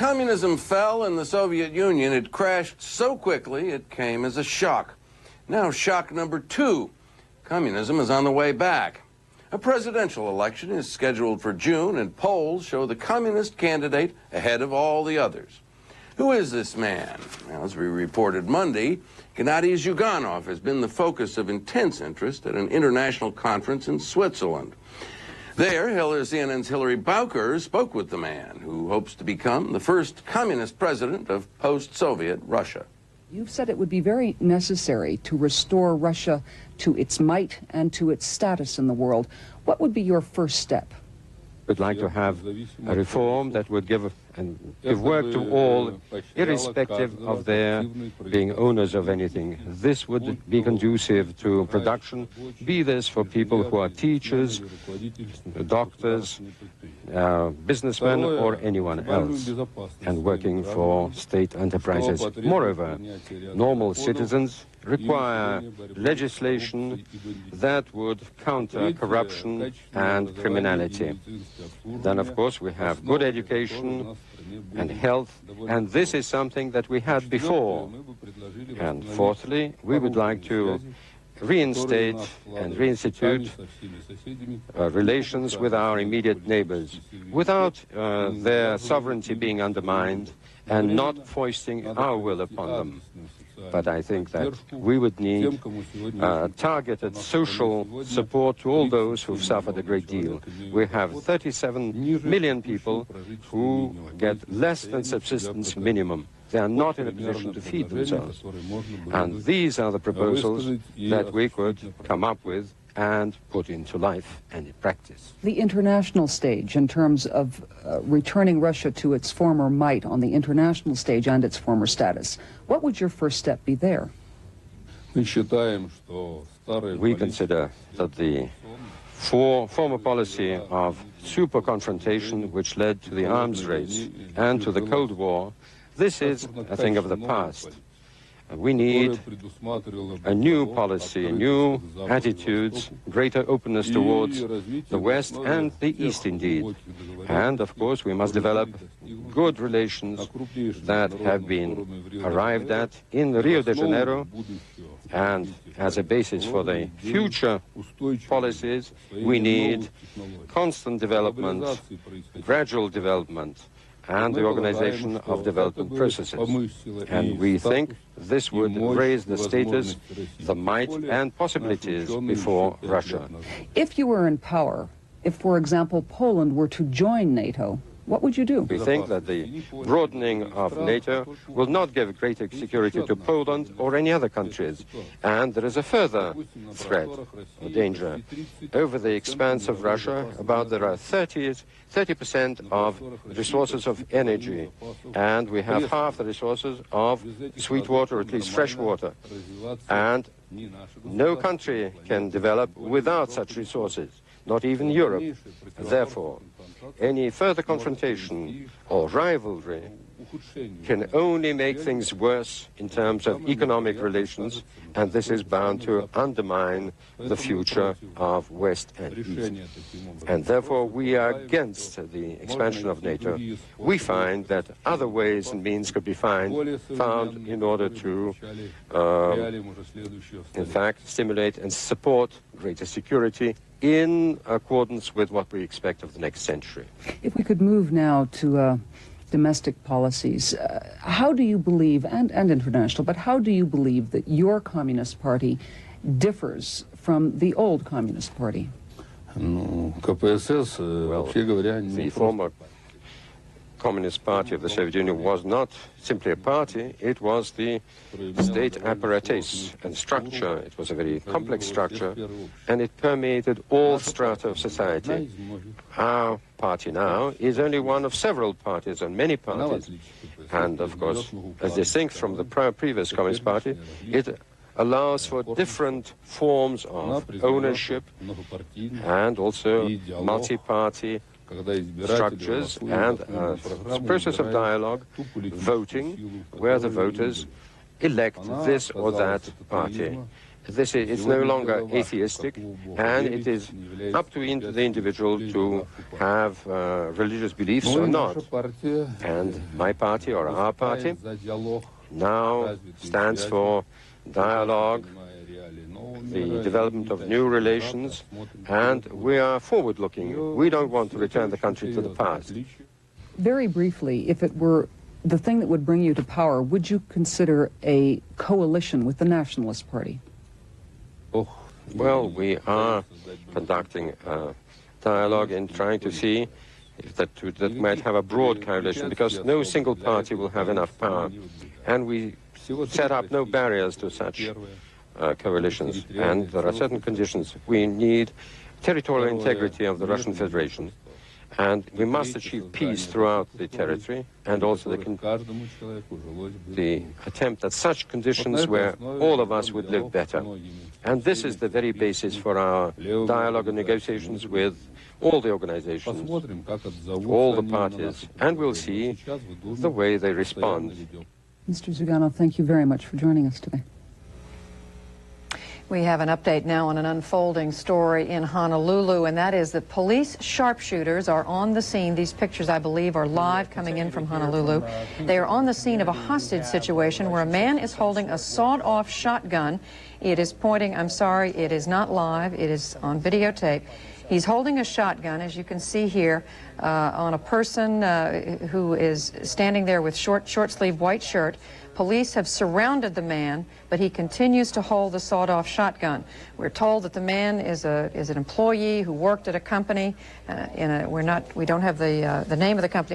communism fell in the Soviet Union, it crashed so quickly it came as a shock. Now, shock number 2. Communism is on the way back. A presidential election is scheduled for June, and polls show the communist candidate ahead of all the others. Who is this man? Well, as we reported Monday, Gennady Zyuganov has been the focus of intense interest at an international conference in Switzerland. There, CNN's Hillary Bowker spoke with the man who hopes to become the first communist president of post-Soviet Russia. You've said it would be very necessary to restore Russia to its might and to its status in the world. What would be your first step? We'd like to have a reform that would give work to all, irrespective of their being owners of anything. This would be conducive to production, be this for people who are teachers, doctors, businessmen, or anyone else, and working for state enterprises. Moreover, normal citizens require legislation that would counter corruption and criminality. Then, of course, we have good education and health, and this is something that we had before. And fourthly, we would like to reinstate and reinstitute relations with our immediate neighbors without their sovereignty being undermined and not foisting our will upon them. But I think that we would need targeted social support to all those who've suffered a great deal. We have 37 million people who get less than subsistence minimum. They are not in a position to feed themselves. And these are the proposals that we could come up with and put into life and in practice. The international stage, in terms of returning Russia to its former might on the international stage and its former status, what would your first step be there? We consider that the former policy of super confrontation, which led to the arms race and to the Cold War, this is a thing of the past. We need a new policy, new attitudes, greater openness towards the West and the East indeed. And of course we must develop good relations that have been arrived at in Rio de Janeiro, and as a basis for the future policies we need constant development, gradual development, and the organization of development processes. And we think this would raise the status, the might and possibilities before Russia. If you were in power, if, for example, Poland were to join NATO, what would you do? We think that the broadening of NATO will not give greater security to Poland or any other countries. And there is a further threat or danger. Over the expanse of Russia, there are 30% of resources of energy, and we have half the resources of sweet water, or at least fresh water. And no country can develop without such resources, not even Europe. Therefore, any further confrontation or rivalry can only make things worse in terms of economic relations, and this is bound to undermine the future of West and East. And therefore we are against the expansion of NATO. We find that other ways and means could be found in order to, in fact, stimulate and support greater security in accordance with what we expect of the next century. If we could move now to domestic policies, how do you believe, and international, but how do you believe that your Communist Party differs from the old Communist Party? Well, the former Communist Party of the Soviet Union was not simply a party, it was the state apparatus and structure. It was a very complex structure, and it permeated all strata of society. Our party now is only one of several parties and many parties. And of course, as distinct from the previous Communist Party, it allows for different forms of ownership and also multi-party structures and a process of dialogue, voting, where the voters elect this or that party. It's no longer atheistic, and it is up to the individual to have religious beliefs or not. And my party, or our party, now stands for dialogue, the development of new relations, and we are forward-looking. We don't want to return the country to the past. Very briefly, if it were the thing that would bring you to power, would you consider a coalition with the Nationalist Party? Well, we are conducting a dialogue and trying to see if that might have a broad coalition, because no single party will have enough power. And we set up no barriers to such coalitions. And there are certain conditions. We need territorial integrity of the Russian Federation, and we must achieve peace throughout the territory, and also the attempt at such conditions where all of us would live better. And this is the very basis for our dialogue and negotiations with all the organizations, all the parties, and we'll see the way they respond. Mr. Zyuganov, thank you very much for joining us today. We have an update now on an unfolding story in Honolulu, and that is that police sharpshooters are on the scene. These pictures, I believe, are live coming in from Honolulu. They are on the scene of a hostage situation where a man is holding a sawed-off shotgun. It is pointing, I'm sorry, it is not live, it is on videotape. He's holding a shotgun, as you can see here, on a person who is standing there with short-sleeved white shirt. Police have surrounded the man, but he continues to hold the sawed-off shotgun. We're told that the man is an employee who worked at a company. We don't have the name of the company.